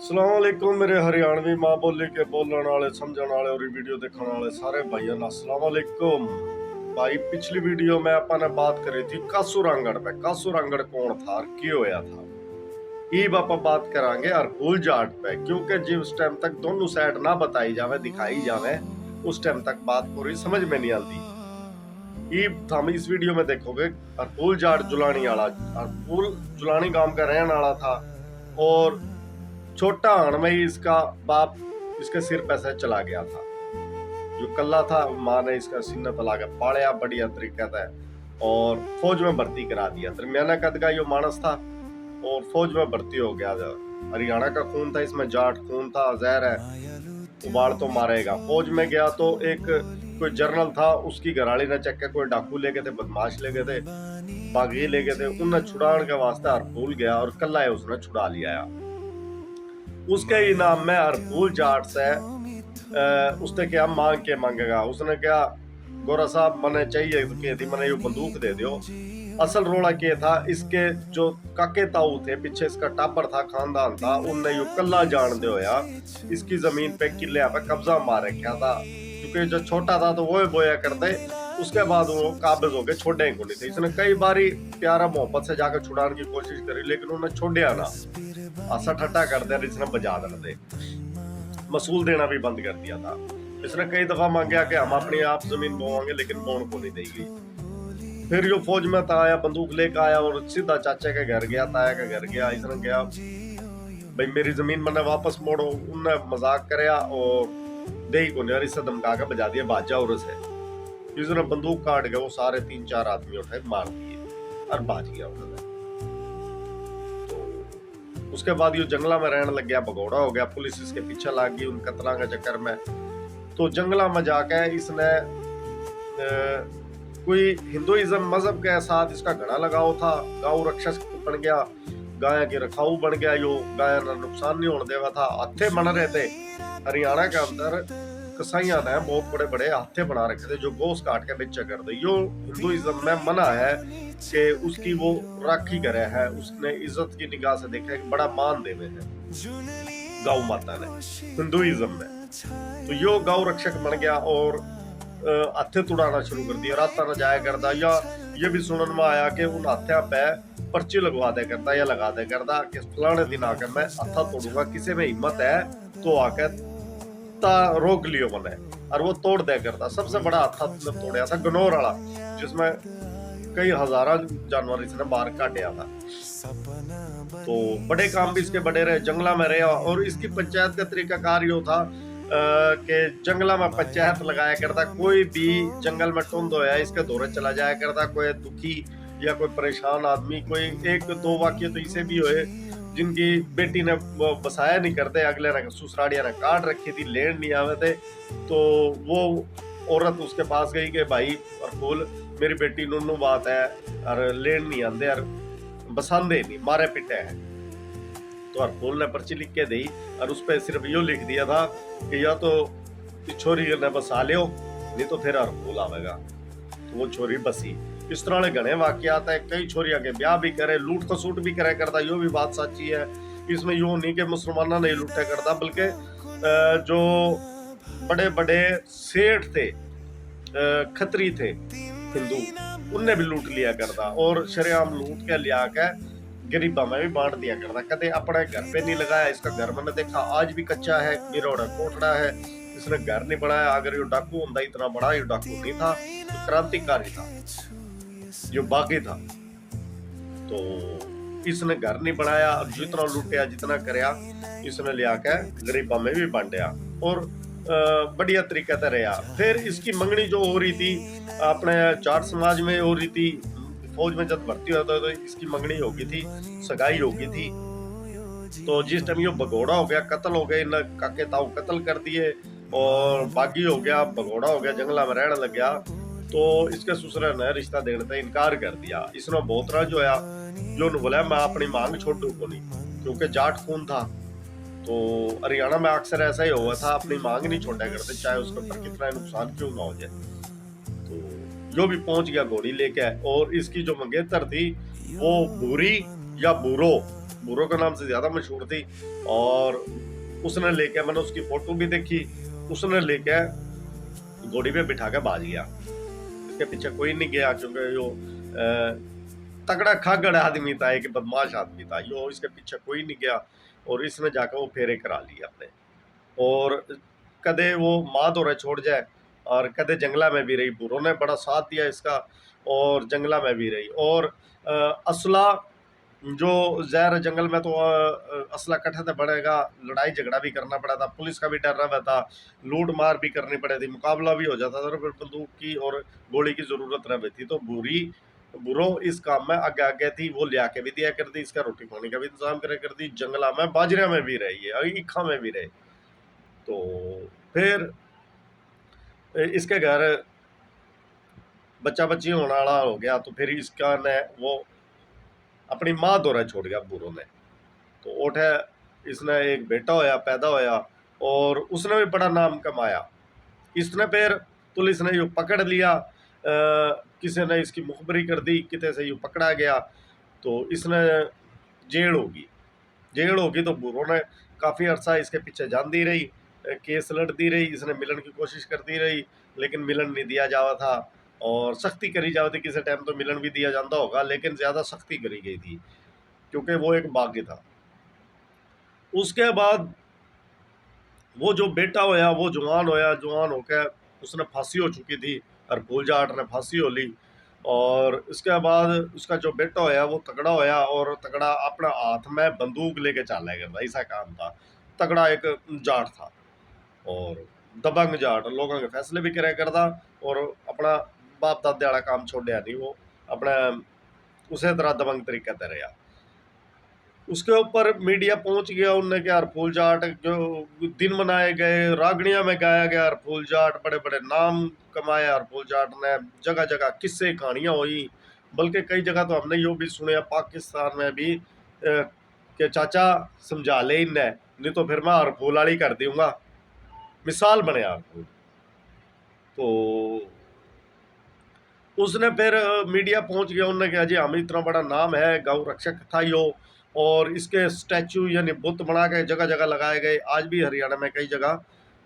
ਸਲਾਮ ਅਲੈਕੁਮ मेरे हरियाणवी माँ बोली के बोलने वाले समझने वाले और वीडियो देखने वाले सारे भाइयों ना अस्सलाम वालेकुम। भाई पिछली वीडियो में अपन ने बात करी थी कासूरंगड़ पे। कासूरंगड़ कौन था और क्यों होया था। ईब आप बात करांगे हरकुल जाट पे, क्योंकि जिस टाइम तक दोनों साइड ना बताई जावे दिखाई जावे उस टाइम तक बात पूरी समझ में नहीं आती। ईब हम इस वीडियो में देखोगे हरकुल जाट जुलानी वाला, हरकुल जुलानी गांव का रहने वाला था और छोटा हण में ही इसका बाप इसके सिर पे से चला गया था। जो कल्ला था माँ ने इसका सीना तला के पालिया बढ़िया तरीके से और फौज में भर्ती करा दिया। दरमियाना कद का यो मानस था और फौज में भर्ती हो गया था। हरियाणा का खून था, इसमें जाट खून था, जहर है उबाल तो मारेगा। फौज में गया तो एक कोई जर्नल था, उसकी घराली ने चक्के कोई डाकू ले गए थे, बदमाश ले गए थे, बागी ले गए थे, उन्हें छुड़ाने के वास्ते हरकुल गया और कल्ला है उसने छुड़ा लिया। उसके इनाम में हरकुल जाट से उसने क्या मांग के मांगेगा। उसने क्या गोरा साहब मने चाहिए के थी, मने यो बंदूक दे दियो। असल रोड़ा के था, इसके जो काके ताऊ थे पीछे इसका टापर था, खानदान था, उनने यो कल्ला जान दो या इसकी जमीन पे किले पे कब्जा मार रखा था। क्योंकि जो छोटा था तो वो बोया करते, उसके बाद वो काबिज हो गए, छोड़े को नहीं थे। इसने कई बारी प्यारा मोहब्बत से जाकर छुड़ाने की कोशिश करी लेकिन उन्हें छोड़िया ना, आसा ठट्टा कर दिया, इसने बजा दे, मसूल देना भी बंद कर दिया था। इसने कई दफा मांगा कि हम अपनी आप जमीन बोवांगे लेकिन बोन को नहीं देगी। फिर यो फौज में था आया, बंदूक लेकर आया और सीधा चाचे के घर गया, ताया के घर गया। इसने गया भाई मेरी जमीन मैंने वापस मोड़ो। उनने मजाक कराया और दे को नहीं, इससे धमका के बजा दिया बाजा और से। इसने बंदूक काट गया, वो सारे 3-4 आदमी उठाए मार दिए और भाज गया उन्होंने। उसके बाद ये जंगला में रहने लग गया, भगौड़ा हो गया, पुलिस इसके पीछे लग गई उन कतला के चक्कर में। तो जंगला में जाके इसने कोई हिंदुइज्म मजहब के साथ इसका घड़ा लगाव था। गौ रक्षक बन गया, गाय के रखाऊ बन गया, यो गाय ना नुकसान नहीं होने देवा था। हाथे बन रहे थे हरियाणा के अंदर, कसाइया ने बहुत बड़े बड़े हाथे बना रखे थे जो गोश्त काट के बेचा करते। यो हिंदुइज्म में मना है कि उसकी वो राखी करे है, उसने इज्जत की निगाह से देखा है, बड़ा मान देवे है गौ माता ने हिंदुइज्म में। तो यो गौ रक्षक बन गया और हाथे तुड़ाना शुरू कर दिया, रात न जाया करता। या ये भी सुनने में आया कि उन हाथों पे पर्ची लगवा दे करता या लगा दे करता कि फलाने दिन आकर मैं हाथा तोड़ूंगा, किसी में हिम्मत है तो आकर रोक लियो मैंने, और वो तोड़ दे करता। सबसे बड़ा हाथा तोड़ा था गनौर वाला, जिसमें कई हजारों जानवर इसने बाहर काटा था। तो बड़े काम भी इसके बड़े रहे, जंगला में रहे। और इसकी पंचायत का तरीका कार्य था कि जंगला में पंचायत लगाया करता। कोई भी जंगल में टुंड होया इसके दौरे चला जाया करता। कोई दुखी या कोई परेशान आदमी, कोई 1-2 वाक्य तो इसे भी हुए जिनकी बेटी ने बसाया नहीं करते, अगले ससुरालिया ने काट रखी थी, लेन नहीं आवे थे। तो वो औरत उसके पास गई कि भाई हरकुल मेरी बेटी नूनू बात है और लेन नहीं आते और बसांदे नहीं, मारे पिटे हैं। तो हरकुल ने पर्ची लिख के दी और उस पर सिर्फ यो लिख दिया था कि या तो छोरी ने बसा लियो नहीं तो फिर हरकुल आवेगा। तो वो छोरी बसी। इस तरह के घने वाकयात है, कई छोरिया के ब्याह भी करे, लूट खसूट भी करे करता। यो भी बात सच्ची है, इसमें यो नहीं कि मुसलमाना नहीं लूटे करता, बल्कि जो बड़े बड़े सेठ थे, खतरी थे हिंदू, उनने भी लूट लिया करता और शरेआम लूट के लिया के गरीबा में भी बांट दिया करता। कदे अपने घर पे नहीं लगाया। इसका घर मैंने देखा आज भी कच्चा है, बिरोड़ा कोठड़ा है, इसने घर नहीं बनाया। अगर ये डाकू होता इतना बड़ा, ये डाकू नहीं था, तो क्रांतिकारी था, जो बागी था। तो इसने घर नहीं बनाया, जितना लूटिया जितना करया इसने लिया के गरीबा में भी बांटा और बढ़िया तरीके से रहा। फिर इसकी मंगनी जो हो रही थी अपने जाट समाज में हो रही थी, फौज में जब भर्ती होता तो इसकी मंगनी हो गई थी, सगाई हो गई थी। तो जिस टाइम ये भगौड़ा हो गया, कत्ल हो गए, इन काके ताऊ कत्ल कर दिए और बागी हो गया, भगौड़ा हो गया, जंगला में रहने लग गया। तो इसके ससुर ने रिश्ता देने से इनकार कर दिया। इसने बहुत राज होया, जो बोला मैं अपनी मांग छोड़ू को नहीं, क्योंकि जाट खून था। तो हरियाणा में अक्सर ऐसा ही हुआ था, अपनी मांग नहीं छोड़ा करते चाहे उसके ऊपर कितना नुकसान क्यों ना हो जाए। तो जो भी पहुंच गया घोड़ी लेके और इसकी जो मंगेतर थी वो भूरी या बूरो बुरो के नाम से ज्यादा मशहूर थी। और उसने लेके, मैंने उसकी फोटो भी देखी, उसने लेके घोड़ी पे बिठा के भाग गया। इसके पीछे कोई नहीं गया, क्योंकि यो तगड़ा खागड़ आदमी था, एक बदमाश आदमी था यो, इसके पीछे कोई नहीं गया। और इसने जाकर वो फेरे करा लिए अपने। और कदे वो माँ दौरे छोड़ जाए, और कदे जंगला में भी रही, बुरों ने बड़ा साथ दिया इसका, और जंगला में भी रही। और असला जो जहर जंगल में, तो असला कट्ठे से बढ़ेगा, लड़ाई झगड़ा भी करना पड़ा था, पुलिस का भी डर रहा था, लूट मार भी करनी पड़ी थी, मुकाबला भी हो जाता था, फिर बंदूक की और गोली की जरूरत रही थी। तो बुरो इस काम में आगे आगे थी, वो लिया के भी दिया करती, इसका रोटी पानी का भी इंतजाम करे करती, जंगला में बाजरे में भी रही है, ईखा में भी रहे। तो फिर इसके घर बच्चा बच्ची होने वाला हो गया, तो फिर इसका ने वो अपनी माँ दौरा छोड़ गया बुरो ने। तो उठे इसने एक बेटा होया, पैदा होया, और उसने भी बड़ा नाम कमाया। इसने फिर पुलिस ने यू पकड़ लिया, किसी ने इसकी मुखबरी कर दी, कितने से यू पकड़ा गया। तो इसने जेल होगी। तो बुरो ने काफी अरसा इसके पीछे जानती रही, केस लड़ती रही, इसने मिलन की कोशिश करती रही, लेकिन मिलन नहीं दिया जावा था। और सख्ती करी जाती, किसी टाइम तो मिलन भी दिया जाता होगा, लेकिन ज्यादा सख्ती करी गई थी, क्योंकि वो एक बागी था। उसके बाद वो जो बेटा होया वो जवान होया, जवान होकर उसने फांसी हो चुकी थी, और फूल जाट ने फांसी हो ली। और इसके बाद उसका जो बेटा होया वो तगड़ा होया, और तगड़ा अपना हाथ में बंदूक लेके चला करता, ऐसा काम था। तगड़ा एक जाट था, और दबंग जाट, लोगों के फैसले भी करे करता, और अपना बाप दादे वाला काम छोड़या नहीं, वो अपना उसे तरह दबंग तरीके से रहा। उसके ऊपर मीडिया पहुंच गया, उनने क्या, फूल जाट जो दिन मनाए गए, रागड़िया में गाया गया, फूल जाट बड़े बड़े नाम कमाए, और फूल जाट ने जगह जगह किस्से कहानियां हुई। बल्कि कई जगह तो हमने यो भी सुने, पाकिस्तान में भी कि चाचा समझा ले इन्हें, नहीं तो फिर मैं हरफूल वाली कर दूंगा, मिसाल बने हरफूल। तो उसने फिर मीडिया पहुंच गया, उन्होंने कहा जी हम इतना बड़ा नाम है, गौ रक्षक था यो, और इसके स्टैचू यानी बुत बना के जगह जगह लगाए गए। आज भी हरियाणा में कई जगह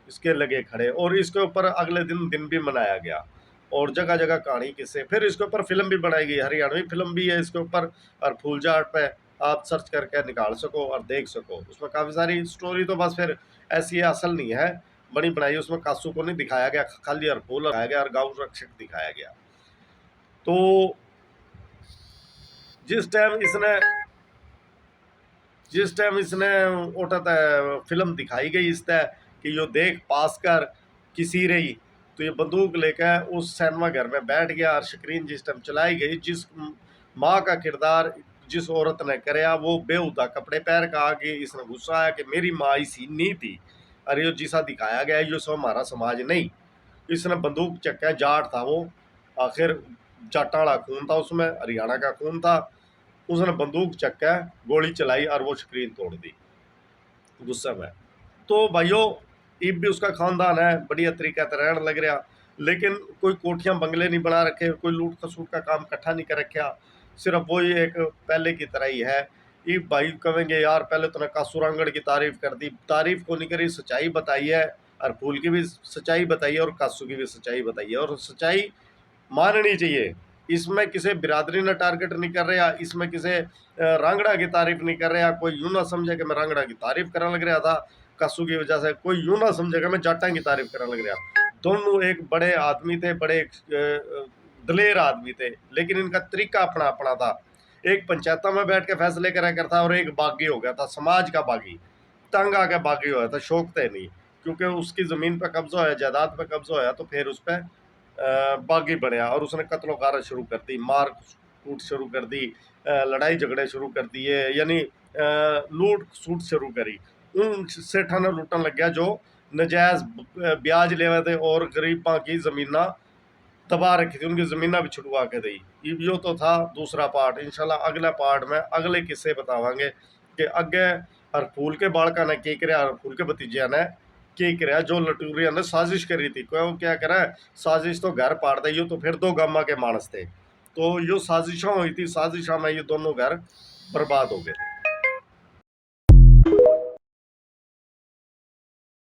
इसके लगे खड़े, और इसके ऊपर अगले दिन भी मनाया गया, और जगह जगह कहानी किस्से। फिर इसके ऊपर फिल्म भी बनाई गई, हरियाणवी फिल्म भी है इसके ऊपर, और फूल जाट पे आप सर्च करके निकाल सको और देख सको। उसमें काफी सारी स्टोरी तो बस फिर ऐसी है, असल नहीं है, बनी बनाई। उसमें कासू को नहीं दिखाया गया, खाली हरफूल दिखाया गया और गौ रक्षक दिखाया गया। तो जिस टाइम इसने उठत फिल्म दिखाई गई इस तरह कि यो देख पास कर किसी रही, तो ये बंदूक लेकर उस सिनेमा घर में बैठ गया, और स्क्रीन जिस टाइम चलाई गई, जिस माँ का किरदार जिस औरत ने कराया, वो बेहुदा कपड़े पहन का आगे इसने गुस्सा आया कि मेरी माँ इसी नहीं थी, अरे यो जिसा दिखाया गया यो सो हमारा समाज नहीं। इसने बंदूक चक्का, जाट था वो, आखिर जाटा वाला खून था उसमें, हरियाणा का खून था। उसने बंदूक चक्का, गोली चलाई, और वो स्क्रीन तोड़ दी गुस्से में। तो भाइयों, इब भी उसका खानदान है, बढ़िया तरीका से रहने लग रहा, लेकिन कोई कोठियां बंगले नहीं बना रखे, कोई लूट खसूट का काम इकट्ठा नहीं कर रखा, सिर्फ वही एक पहले की तरह ही है। ये भाई कहेंगे यार पहले तो कासूरांगड़ की तारीफ कर दी, तारीफ को नहीं करी, सच्चाई बताई है, और फूल की भी सच्चाई बताई है, और कासू की भी सच्चाई बताई है, और सच्चाई माननी चाहिए। इसमें किसी बिरादरी ने टारगेट नहीं कर रहा, इसमें किसी रांगड़ा की तारीफ नहीं कर रहा। कोई यूं ना समझे कि मैं रांगड़ा की तारीफ करने लग रहा था कासू की वजह से, कोई यूं ना समझेगा मैं जाटा की तारीफ करने लग रहा। दोनों एक बड़े आदमी थे, बड़े दलेर आदमी थे, लेकिन इनका तरीका अपना अपना था। एक पंचायत में बैठ के फैसले करा करता, और एक बागी हो गया था, समाज का बागी, तंग आके बागी होया था, शौक थे नहीं, क्योंकि उसकी जमीन पर कब्जा होया, जायदाद पर कब्जा होया, तो फिर उस पर बागी बनया, और उसने कत्लो गारत शुरू कर दी, मार कूट शुरू कर दी, लड़ाई झगड़े शुरू कर दिए, यानी लूट सूट शुरू करी। उन सेठा ने लूटन लग गया जो नजायज ब्याज लेवे थे, और गरीबा की जमीना दबा रखी थी, उनकी जमीना भी छुड़वा के दी। यो तो था दूसरा पार्ट। इंशाल्लाह अगले पार्ट में अगले किस्से बतावांगे कि अगे हरफूल के बालका ने के करे, हरफूल के भतीजिया ने के करे, जो लटूरिया ने साजिश करी थी। क्या करा, साजिश तो घर पाड़ दे, यो तो फिर दो गामा के मानस थे, तो यो साजिशों हुई थी, साजिशों में ये दोनों घर बर्बाद हो गए थे।